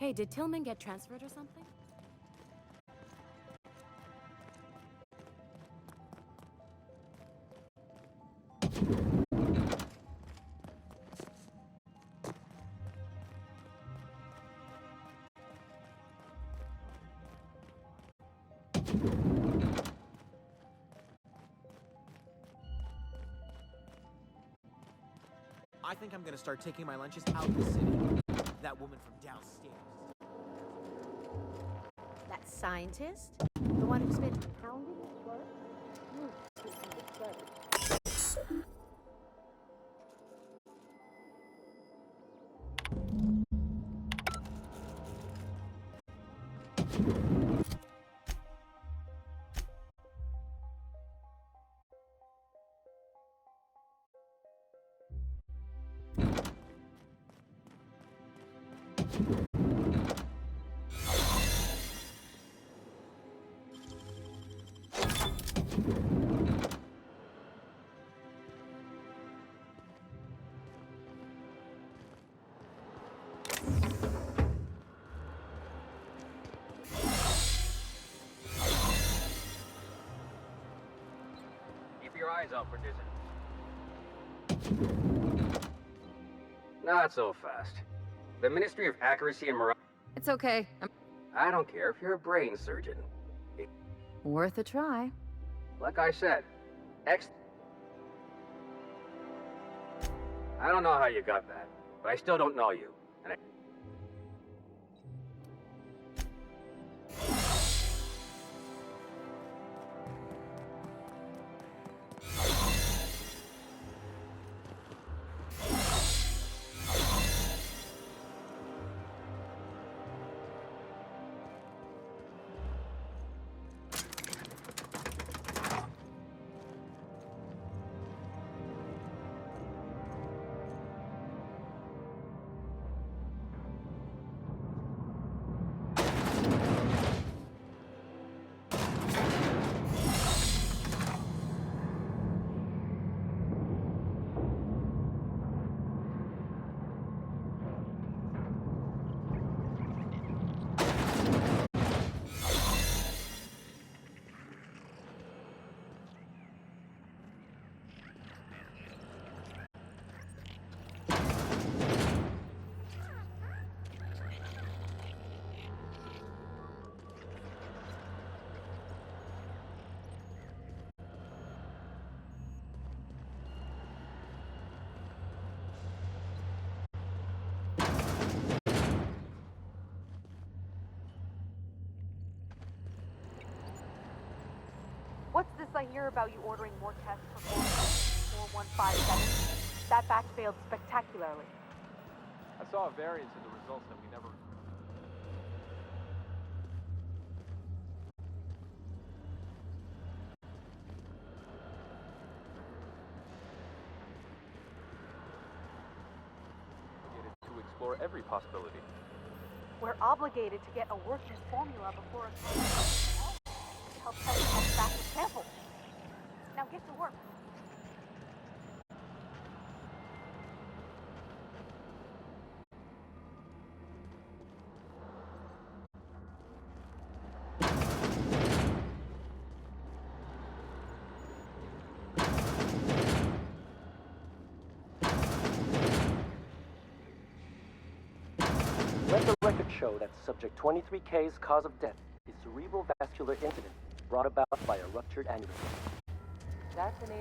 Hey, did Tillman get transferred or something? I think I'm gonna start taking my lunches out of the city. That woman from downstairs. That scientist? The one who's been pounding his work? You should be disturbed. Keep your eyes out for dissonance. Not so fast. The Ministry of Accuracy and Morale. It's okay. I don't care if you're a brain surgeon. Worth a try. Like I said, I don't know how you got that, but I still don't know you. And What's this I hear about you ordering more tests for 4157? That batch failed spectacularly. I saw a variance in the results that we never... to explore every possibility. We're obligated to get a working formula before a help test back with samples. Now get to work. Let the record show that subject 23K's cause of death is cerebral vascular incident brought about by a ruptured aneurysm. That's an age.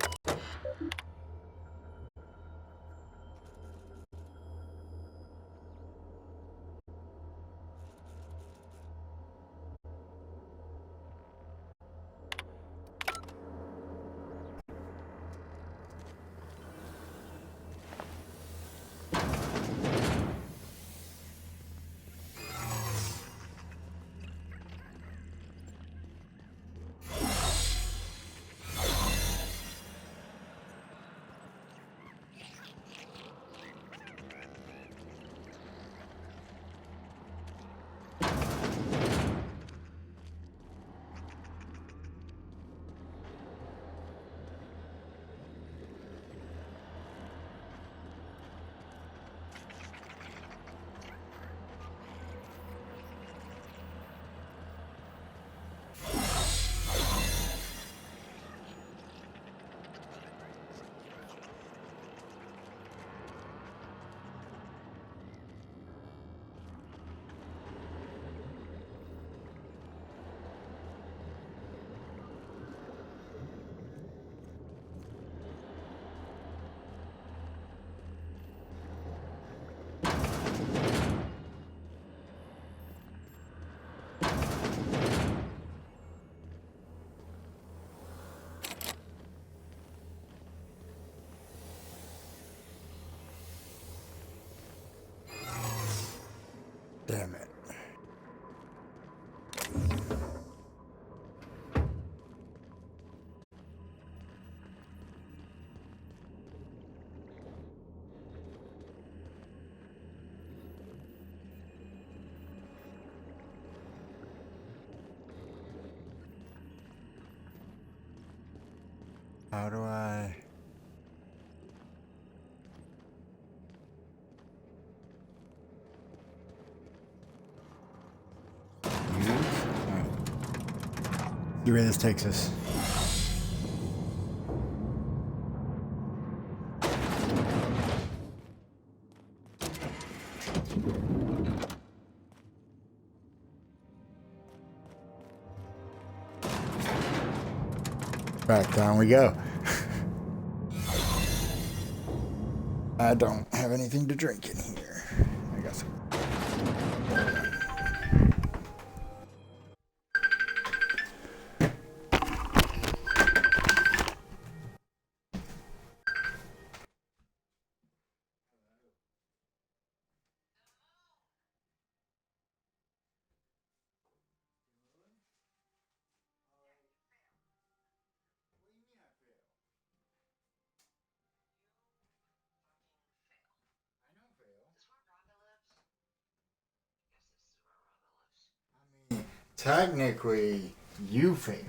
Damn it. How do I... Use? Oh. See where this takes us. Back down we go. I don't have anything to drink in here. I guess. Technically, you failed.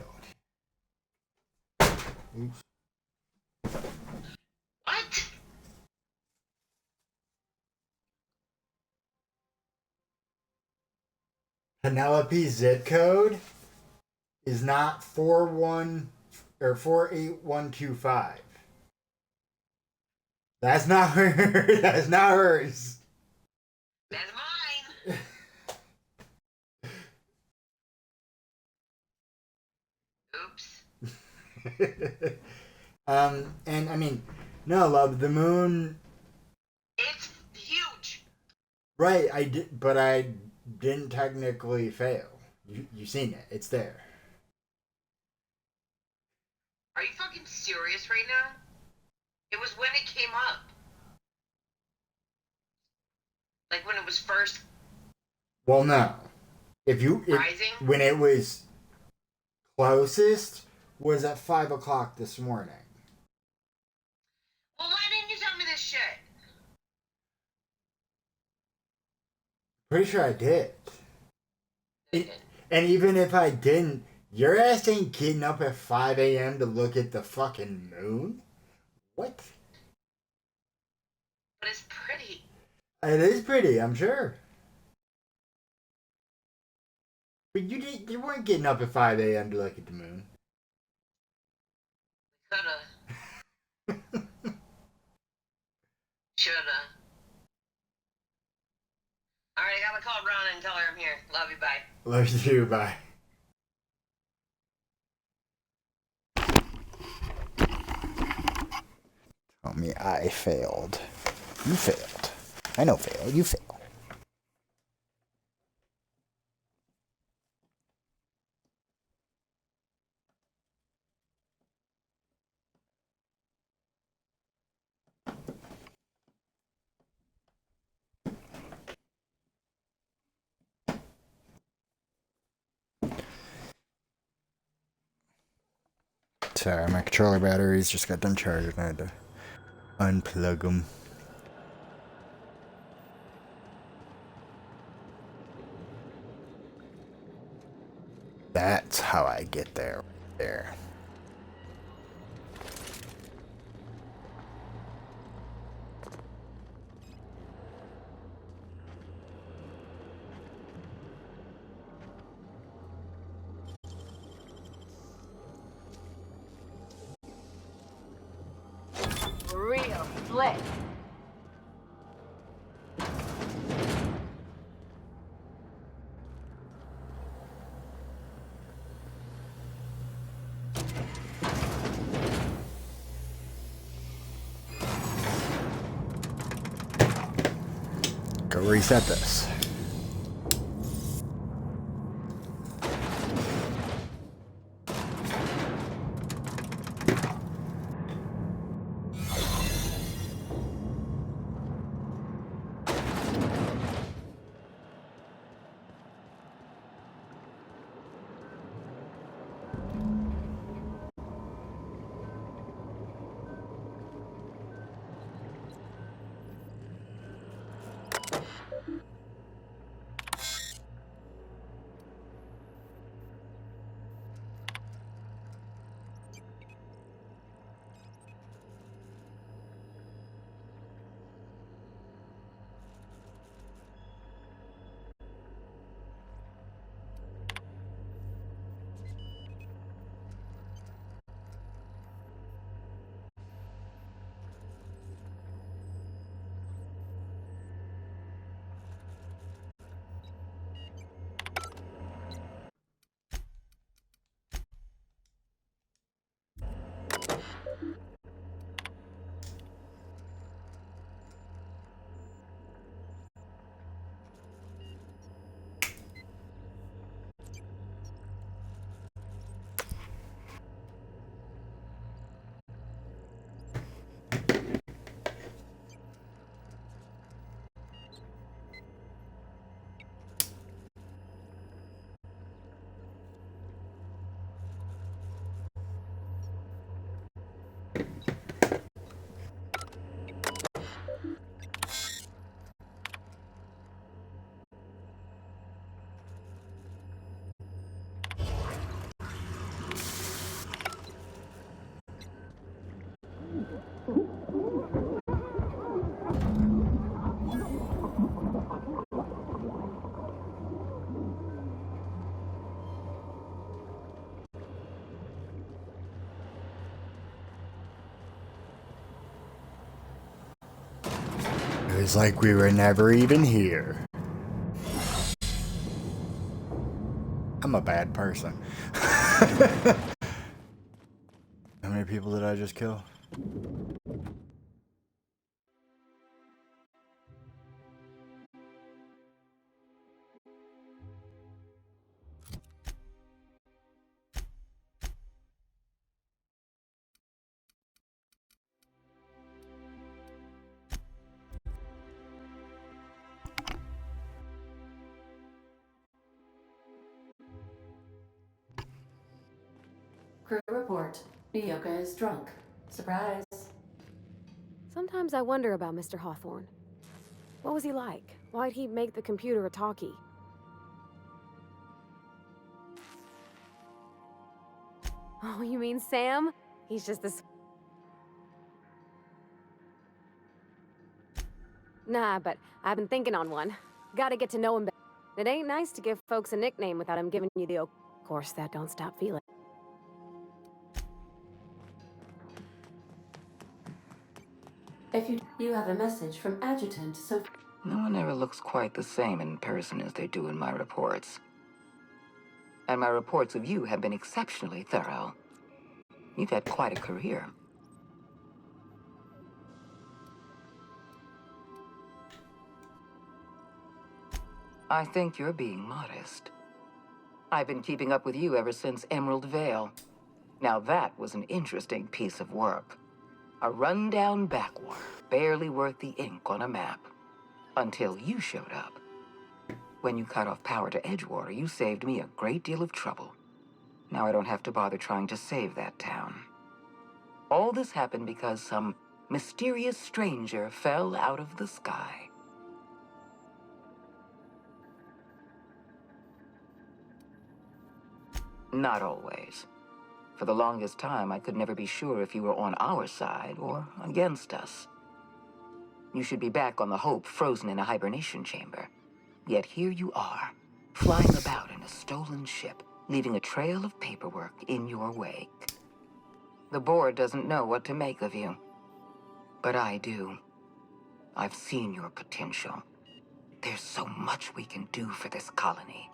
Oops. What? Penelope's zip code is not 48125. That's not her. That's not hers. That's mine. Oops. And I mean, no, love, the moon. It's huge. Right, I did, but I didn't technically fail. You seen it? It's there. Are you fucking serious right now? It was when it came up. Like when it was first Well, no. rising? When it was closest was at 5 o'clock this morning. Well, why didn't you tell me this shit? Pretty sure I did. You didn't. And even if I didn't, your ass ain't getting up at 5 a.m. to look at the fucking moon? What? But it's pretty. It is pretty, I'm sure. But you weren't getting up at 5 a.m. to look at the moon. Coulda. Shoulda. Alright, I gotta call Ronna and tell her I'm here. Love you, bye. Love you, bye. Tell me I failed. You failed. I know fail. You fail. Sorry, my controller batteries just got done charging. I had to unplug them. That's how I get there. Right there. Real slick. Go reset this. It was like we were never even here. I'm a bad person. How many people did I just kill? Crew report. Nyoka is drunk. Surprise. Sometimes I wonder about Mr. Hawthorne. What was he like? Why'd he make the computer a talkie? Oh, you mean Sam? He's just this... Nah, but I've been thinking on one. Gotta get to know him better. It ain't nice to give folks a nickname without him giving you the... Of course, that don't stop feeling. If you have a message from Adjutant, so... No one ever looks quite the same in person as they do in my reports. And my reports of you have been exceptionally thorough. You've had quite a career. I think you're being modest. I've been keeping up with you ever since Emerald Vale. Now that was an interesting piece of work. A rundown backwater, barely worth the ink on a map. Until you showed up. When you cut off power to Edgewater, you saved me a great deal of trouble. Now I don't have to bother trying to save that town. All this happened because some mysterious stranger fell out of the sky. Not always. For the longest time, I could never be sure if you were on our side or against us. You should be back on the Hope, frozen in a hibernation chamber. Yet here you are, flying about in a stolen ship, leaving a trail of paperwork in your wake. The board doesn't know what to make of you. But I do. I've seen your potential. There's so much we can do for this colony.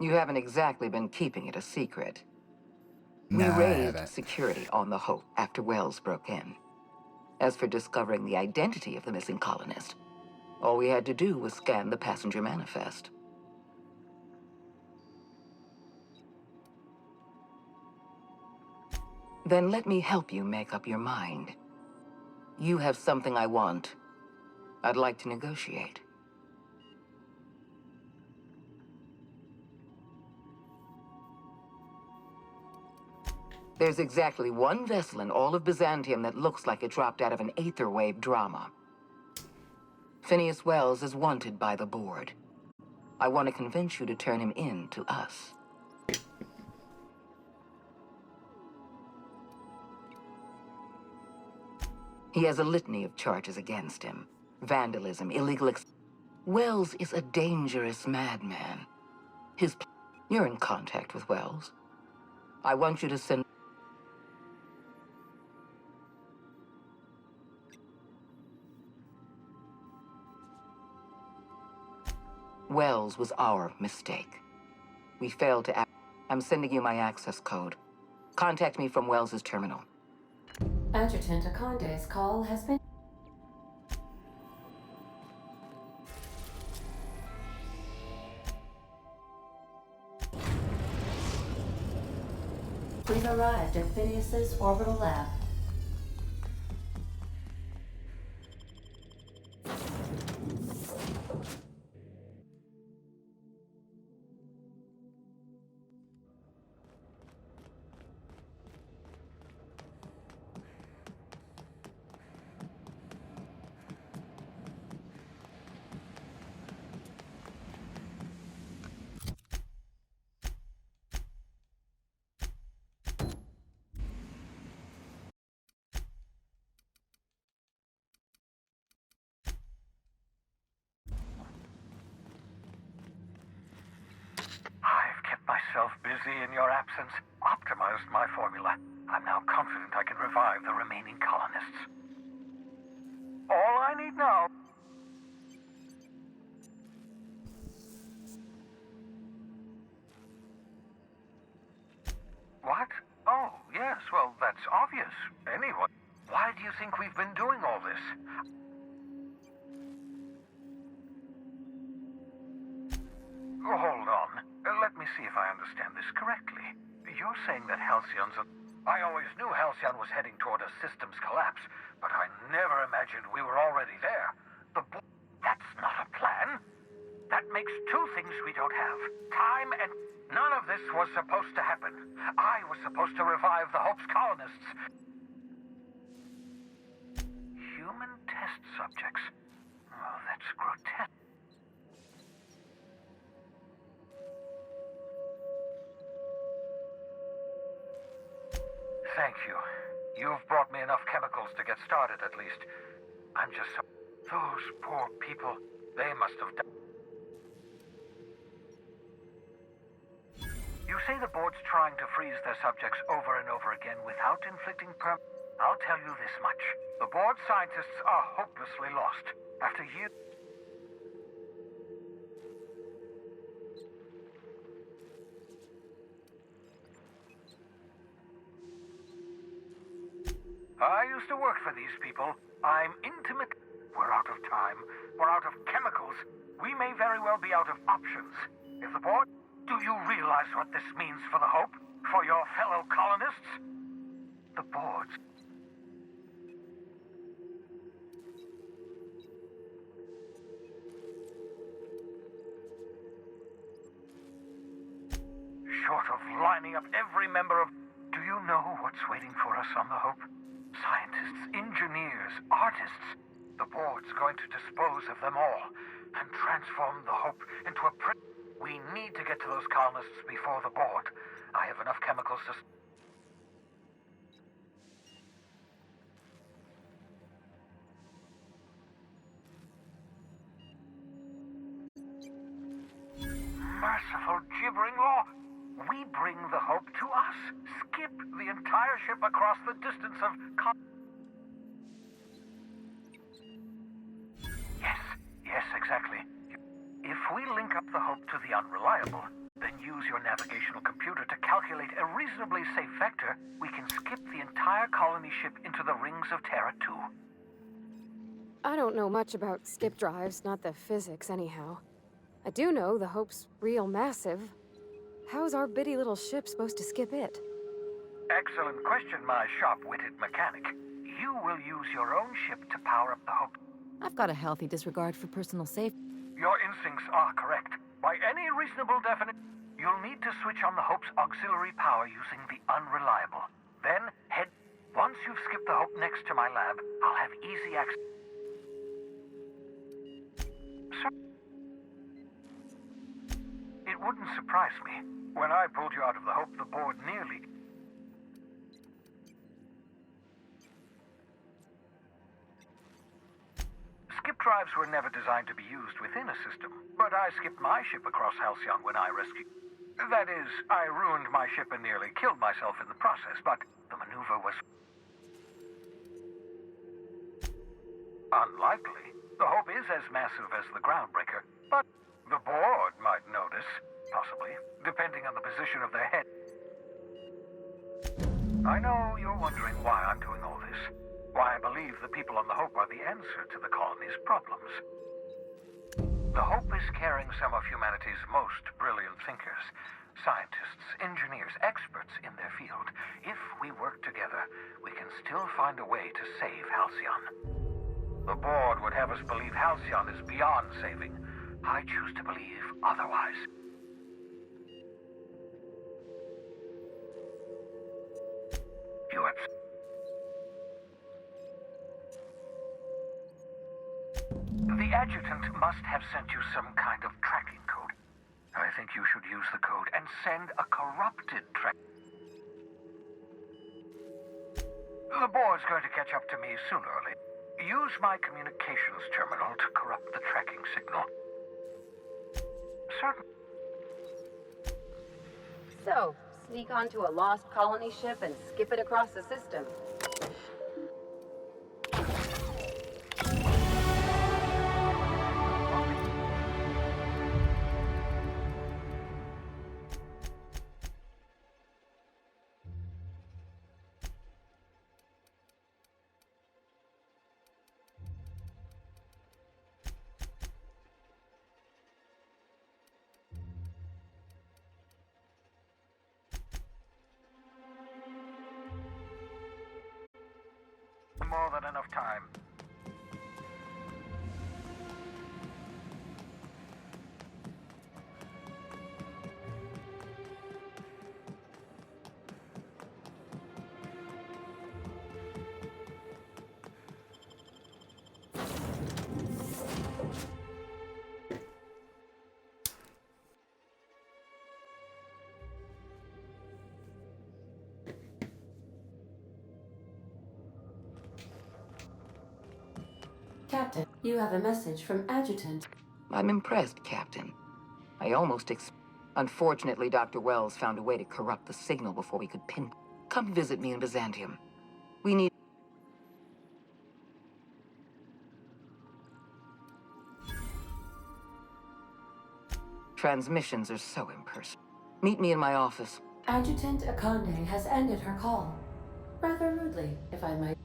You haven't exactly been keeping it a secret. We No, I raised haven't. security on the Hope after Wells broke in. As for discovering the identity of the missing colonist, all we had to do was scan the passenger manifest. Then let me help you make up your mind. You have something I want. I'd like to negotiate. There's exactly one vessel in all of Byzantium that looks like it dropped out of an aetherwave drama. Phineas Wells is wanted by the board. I want to convince you to turn him in to us. He has a litany of charges against him. Vandalism, illegal Wells is a dangerous madman. You're in contact with Wells. I want you to send... Wells was our mistake. We failed to act. I'm sending you my access code. Contact me from Wells's terminal. Adjutant Akonde's call has been... We've arrived at Phineas's orbital lab. I've kept myself busy in your absence, optimized my formula. I'm now confident I can revive the remaining colonists. All I need now... What? Oh, yes, well, that's obvious. Anyway, why do you think we've been doing all this? Hold on. Let me see if I understand this correctly. You're saying that Halcyon's a... I always knew Halcyon was heading toward a systems collapse, but I never imagined we were already there. That's not a plan. That makes two things we don't have. Time and... None of this was supposed to happen. I was supposed to revive the Hope's colonists. Human test subjects. Oh, that's grotesque. Thank you. You've brought me enough chemicals to get started, at least. I'm just so... Those poor people, they must have died. You say the board's trying to freeze their subjects over and over again without inflicting I'll tell you this much. The board scientists are hopelessly lost. After years... I used to work for these people. I'm intimate. We're out of time. We're out of chemicals. We may very well be out of options. If the board... Do you realize what this means for the Hope? For your fellow colonists? The board's... Short of lining up every member of... Do you know what's waiting for us on the Hope? Scientists, engineers, artists. The board's going to dispose of them all and transform the Hope into a... We need to get to those colonists before the board. I have enough chemicals to... Merciful gibbering law! We bring the Hope to us. Skip the entire ship across the distance of... Yes, exactly. If we link up the Hope to the Unreliable, then use your navigational computer to calculate a reasonably safe vector, we can skip the entire colony ship into the rings of Terra 2. I don't know much about skip drives, not the physics anyhow. I do know the Hope's real massive. How's our bitty little ship supposed to skip it? Excellent question, my sharp-witted mechanic. You will use your own ship to power up the Hope. I've got a healthy disregard for personal safety. Your instincts are correct. By any reasonable definition, you'll need to switch on the Hope's auxiliary power using the Unreliable. vault next to my lab, I'll have easy access. It wouldn't surprise me. When I pulled you out of the Hope, the board nearly... Skip drives were never designed to be used within a system, but I skipped my ship across Halcyon when I rescued... That is, I ruined my ship and nearly killed myself in the process, but the maneuver was... unlikely. The Hope is as massive as the Groundbreaker, but the board might notice, possibly, depending on the position of their head. I know you're wondering why I'm doing all this. Why I believe the people on the Hope are the answer to the colony's problems. The Hope is carrying some of humanity's most brilliant thinkers, scientists, engineers, experts in their field. If we work together, we can still find a way to save Halcyon. The board would have us believe Halcyon is beyond saving. I choose to believe otherwise. You The adjutant must have sent you some kind of tracking code. I think you should use the code and send a corrupted track. The board's going to catch up to me sooner or later. Use my communications terminal to corrupt the tracking signal. Certain. So, sneak onto a lost colony ship and skip it across the system. More than enough time. Captain, you have a message from Adjutant. I'm impressed, Captain. I almost Unfortunately, Dr. Wells found a way to corrupt the signal before we could pin... Come visit me in Byzantium. We need... Transmissions are so impersonal. Meet me in my office. Adjutant Akande has ended her call. Rather rudely, if I might.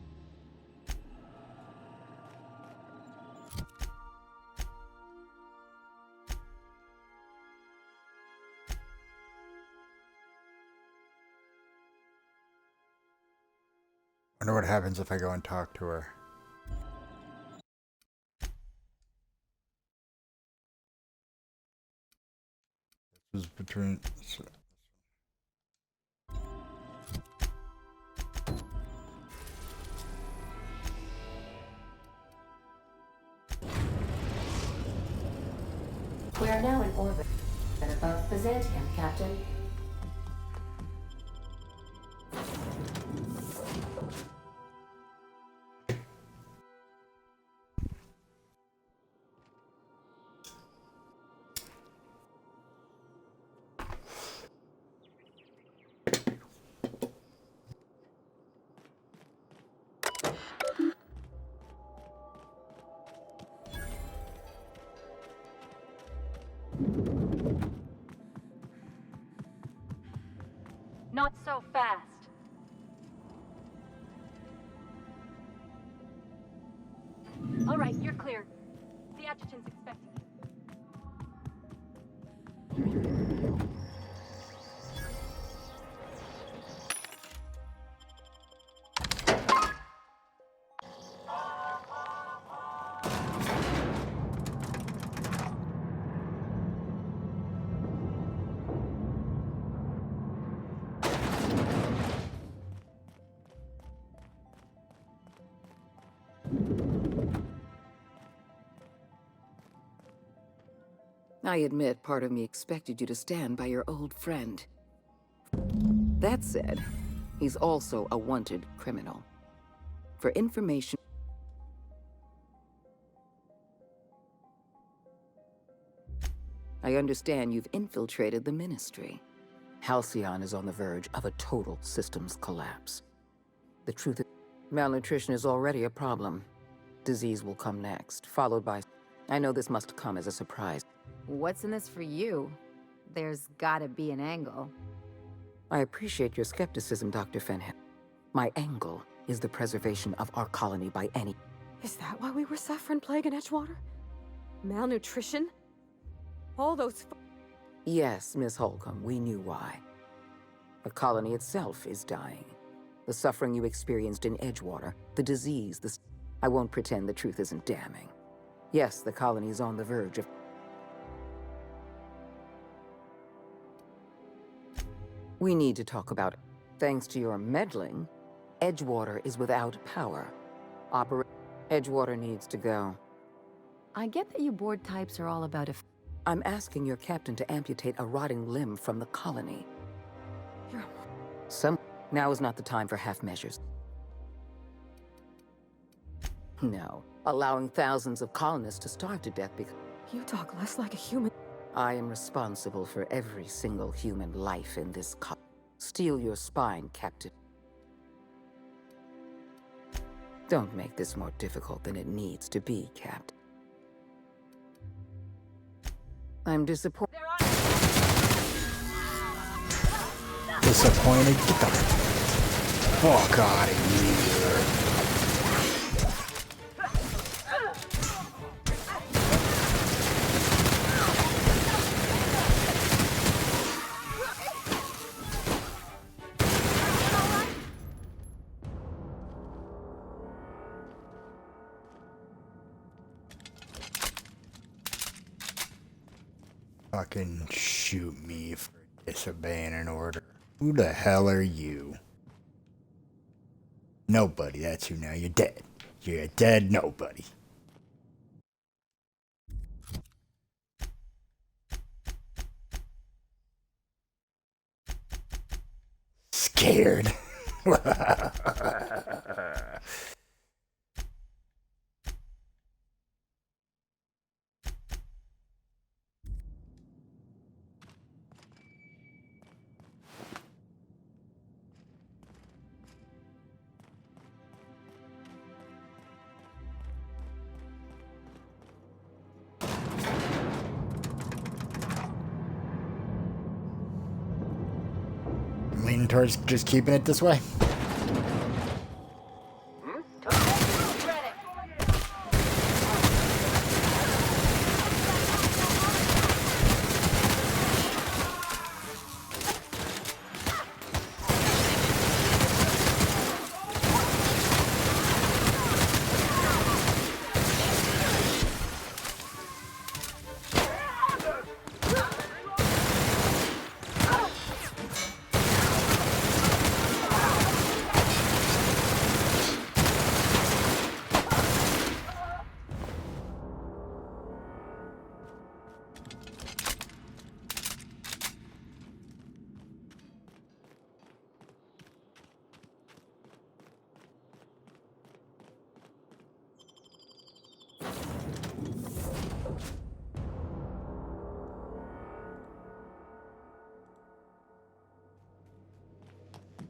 I wonder what happens if I go and talk to her. This is between... We are now in orbit above Byzantium, Captain. Not so fast. All right, you're clear. The adjutant's expecting you. I admit part of me expected you to stand by your old friend. That said, he's also a wanted criminal. For information... I understand you've infiltrated the Ministry. Halcyon is on the verge of a total systems collapse. The truth is, malnutrition is already a problem. Disease will come next, followed by... I know this must come as a surprise. What's in this for you? There's gotta be an angle. I appreciate your skepticism, Dr. Fenhead. My angle is the preservation of our colony by any... Is that why we were suffering plague in Edgewater? Malnutrition? All those... Yes, Miss Holcomb, we knew why. The colony itself is dying. The suffering you experienced in Edgewater, the disease, the... I won't pretend the truth isn't damning. Yes, the colony is on the verge of... We need to talk about it. Thanks to your meddling, Edgewater is without power. Edgewater needs to go. I get that you board types are all about I'm asking your captain to amputate a rotting limb from the colony. Now is not the time for half measures. No, allowing thousands of colonists to starve to death because... You talk less like a human. I am responsible for every single human life in this Steel your spine, Captain. Don't make this more difficult than it needs to be, Captain. I'm disappointed. Disappointed? Get the fuck out of here. Fucking shoot me for disobeying an order. Who the hell are you? Nobody, that's you now. You're dead. You're a dead nobody. Scared. Leaning towards just keeping it this way.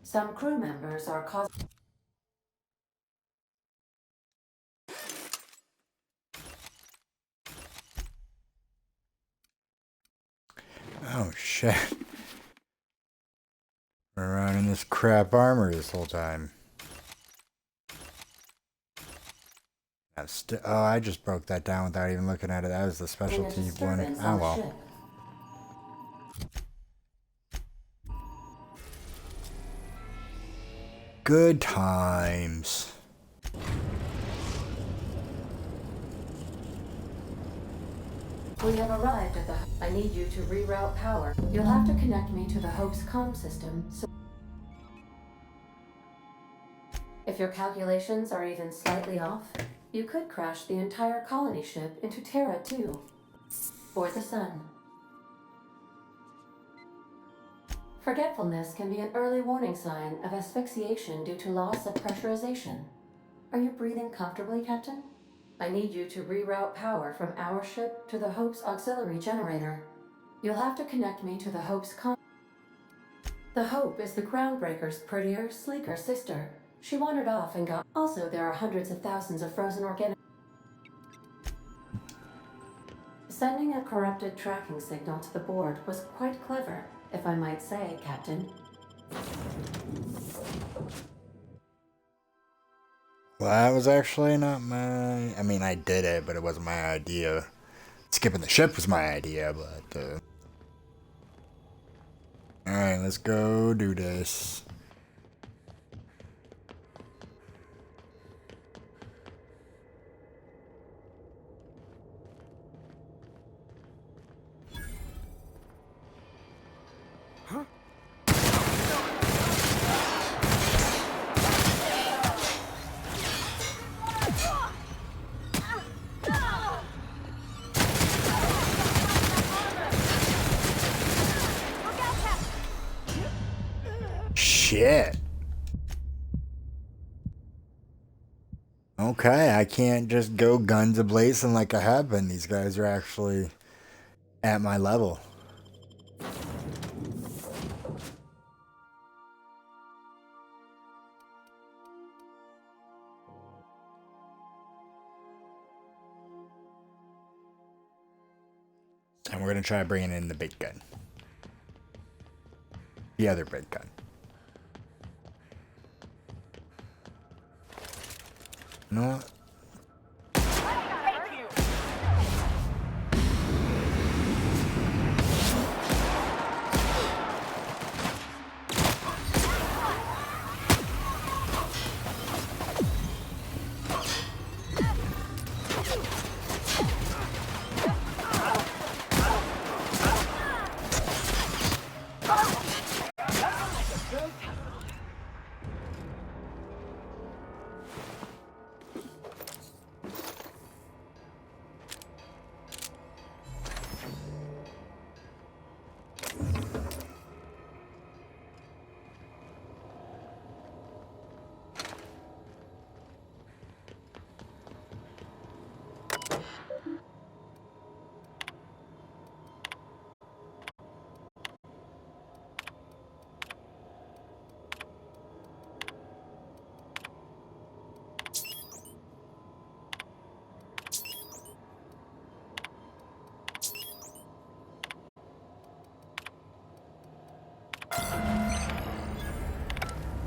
Some crew members are causing... Oh shit. We're around in this crap armor this whole time. Oh, I just broke that down without even looking at it. That was the specialty one. Oh well. Good times. We have arrived at the... I need you to reroute power. You'll have to connect me to the Hope's comm system, so... If your calculations are even slightly off, you could crash the entire colony ship into Terra 2. for the sun. Forgetfulness can be an early warning sign of asphyxiation due to loss of pressurization. Are you breathing comfortably, Captain? I need you to reroute power from our ship to the Hope's auxiliary generator. You'll have to connect me to the Hope's The Hope is the Groundbreaker's prettier, sleeker sister. She wandered off and got... Also, there are hundreds of thousands of frozen organic... Sending a corrupted tracking signal to the board was quite clever, if I might say, Captain. Well, that was actually not my... I mean, I did it, but it wasn't my idea. Skipping the ship was my idea, but... Alright, let's go do this. Huh? Shit. Okay, I can't just go guns a-blazing like I have been. These guys are actually at my level. And we're going to try bringing in the big gun. The other big gun. You know what?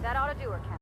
That ought to do her, Captain.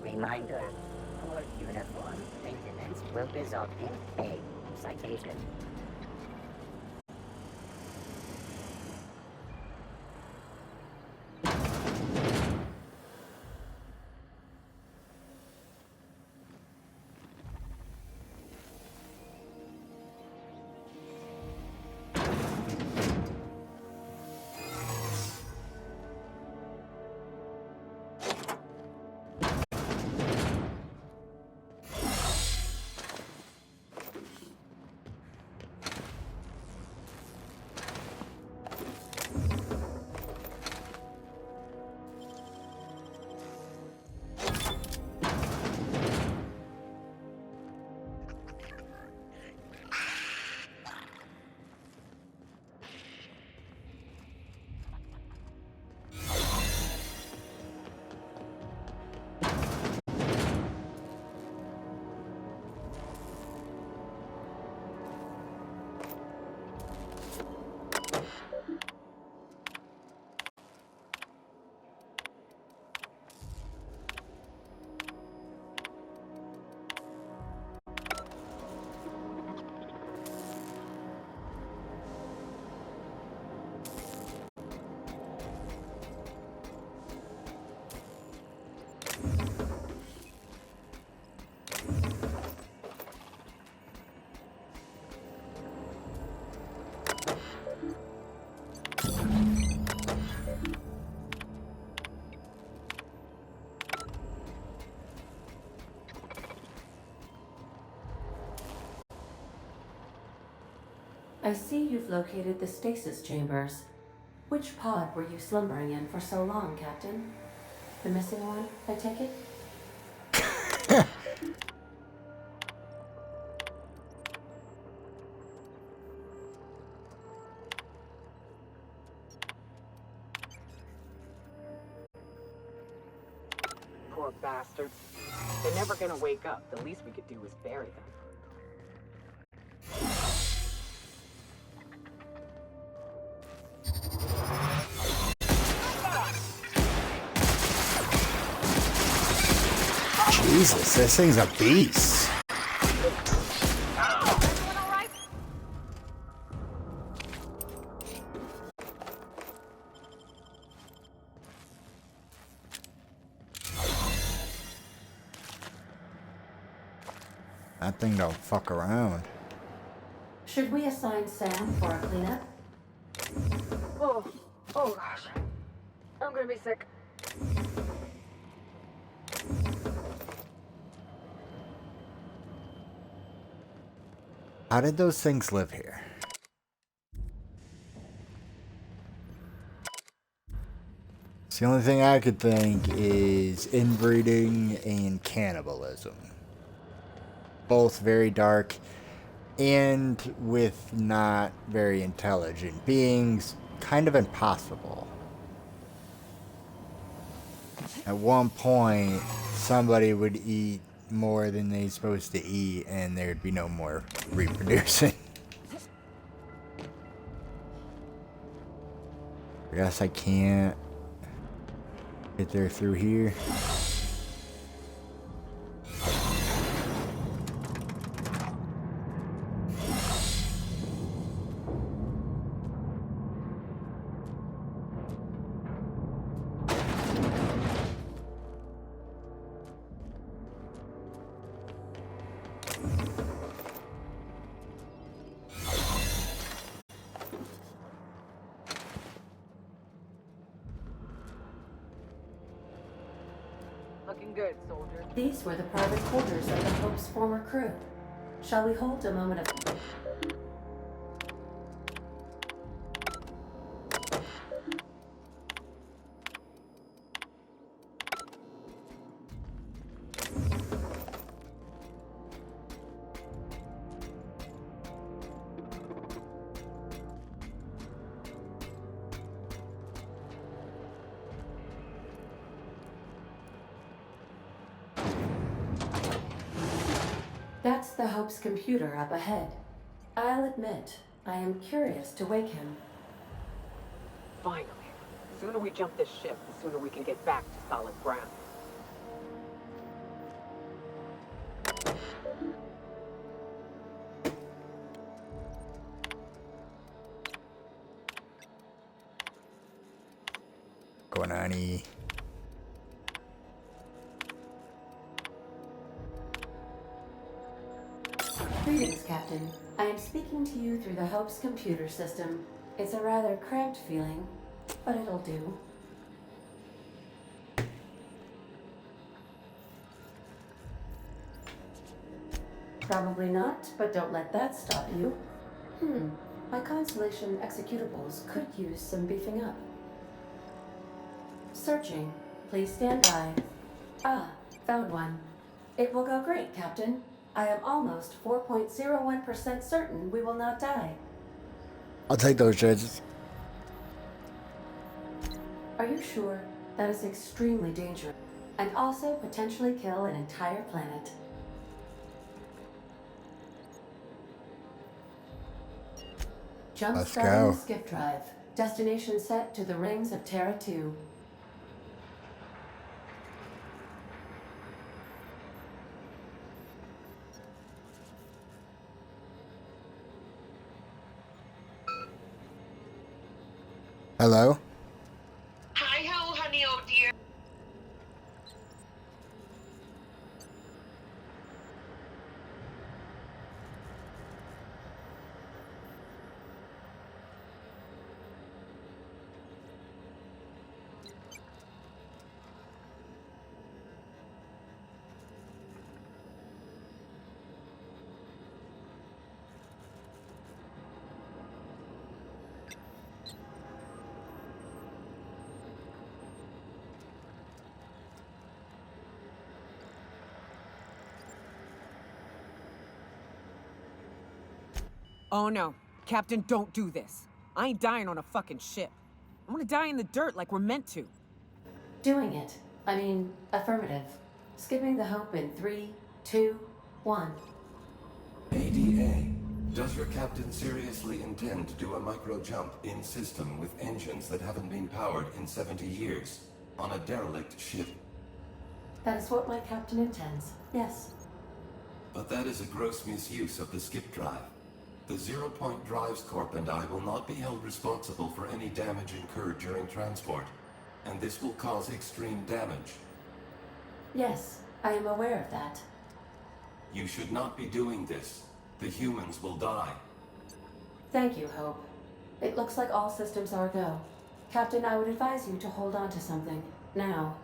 Reminder, poor uniform maintenance will result in a citation. I see you've located the stasis chambers. Which pod were you slumbering in for so long, Captain? The missing one, I take it? Poor bastards. They're never gonna wake up. The least we could do is bury them. Jesus, this thing's a beast. That thing don't fuck around. Should we assign Sam for a cleanup? Oh gosh. I'm gonna be sick. How did those things live here? The only thing I could think is inbreeding and cannibalism. Both very dark and with not very intelligent beings, kind of impossible. At one point, somebody would eat more than they're supposed to eat and there'd be no more reproducing. I guess I can't get there through here. Looking good, soldier. These were the private quarters of the Hope's former crew. Shall we hold a moment of... That's the Hope's computer up ahead. I'll admit, I am curious to wake him. Finally. The sooner we jump this ship, the sooner we can get back to solid ground. Going on E. Greetings, Captain. I am speaking to you through the Hope's computer system. It's a rather cramped feeling, but it'll do. Probably not, but don't let that stop you. My Constellation executables could use some beefing up. Searching. Please stand by. Ah, found one. It will go great, Captain. I am almost 4.01% certain we will not die. I'll take those judges. Are you sure? That is extremely dangerous. And also potentially kill an entire planet. Jump Let's starting go. the skip drive. Destination set to the rings of Terra 2. Hello? Hi-ho, honey, oh dear. Oh no. Captain, don't do this. I ain't dying on a fucking ship. I want to die in the dirt like we're meant to. Doing it. I mean, affirmative. Skipping the hope in 3, 2, 1. ADA, does your captain seriously intend to do a micro jump in system with engines that haven't been powered in 70 years on a derelict ship? That is what my captain intends, yes. But that is a gross misuse of the skip drive. The Zero Point Drives Corp and I will not be held responsible for any damage incurred during transport, and this will cause extreme damage. Yes, I am aware of that. You should not be doing this. The humans will die. Thank you, Hope. It looks like all systems are go. Captain, I would advise you to hold on to something. Now.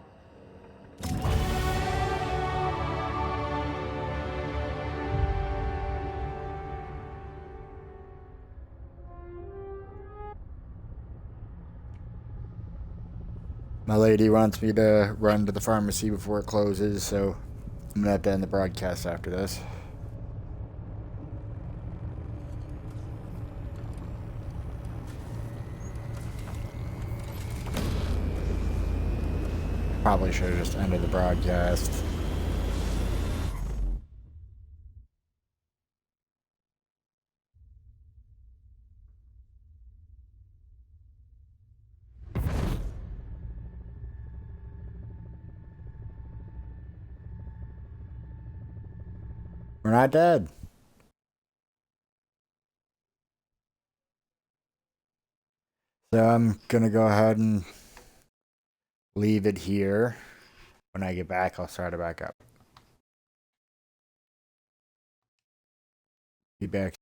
My lady wants me to run to the pharmacy before it closes, so I'm gonna have to end the broadcast after this. Probably should have just ended the broadcast. We're not dead. So I'm gonna go ahead and leave it here. When I get back, I'll start it back up. Be back